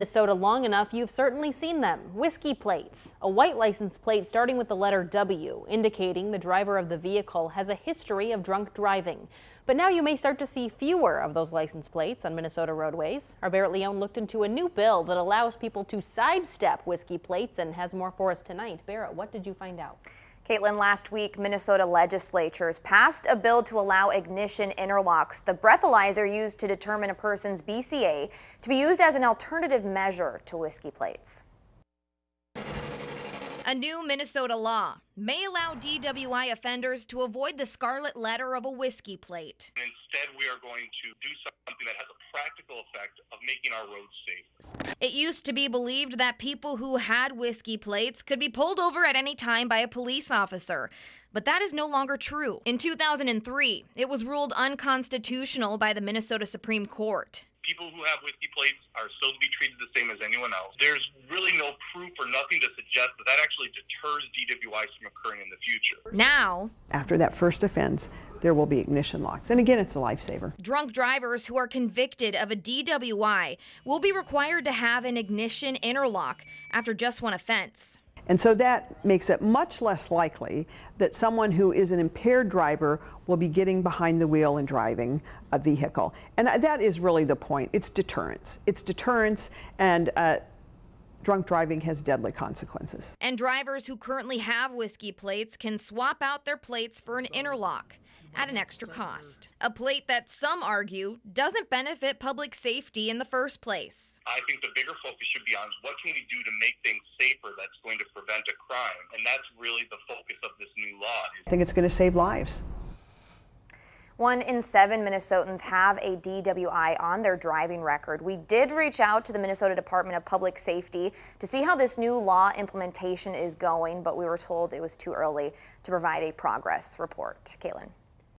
Minnesota long enough, you've certainly seen them. Whiskey plates. A white license plate starting with the letter W, indicating the driver of the vehicle has a history of drunk driving. But now you may start to see fewer of those license plates on Minnesota roadways. Our Barrett Leone looked into a new bill that allows people to sidestep whiskey plates and has more for us tonight. Barrett, what did you find out? Caitlin, last week, Minnesota legislatures passed a bill to allow ignition interlocks, the breathalyzer used to determine a person's BCA, to be used as an alternative measure to whiskey plates. A new Minnesota law may allow DWI offenders to avoid the scarlet letter of a whiskey plate. Instead, we are going to do something that has a practical effect of making our roads safe. It used to be believed that people who had whiskey plates could be pulled over at any time by a police officer. But that is no longer true. In 2003, it was ruled unconstitutional by the Minnesota Supreme Court. People who have whiskey plates are still to be treated the same as anyone else. There's really no proof or nothing to suggest that actually deters DWIs from occurring in the future. Now, after that first offense, there will be ignition locks. And again, it's a lifesaver. Drunk drivers who are convicted of a DWI will be required to have an ignition interlock after just one offense. And so that makes it much less likely that someone who is an impaired driver will be getting behind the wheel and driving a vehicle. And that is really the point. It's deterrence. It's deterrence, and drunk driving has deadly consequences. And drivers who currently have whiskey plates can swap out their plates for an interlock at an extra cost. A plate that some argue doesn't benefit public safety in the first place. I think the bigger focus should be on what can we do to make things safer that's going to prevent a crime. And that's really the focus of this new law. I think it's going to save lives. 1 in 7 Minnesotans have a DWI on their driving record. We did reach out to the Minnesota Department of Public Safety to see how this new law implementation is going, but we were told it was too early to provide a progress report. Caitlin.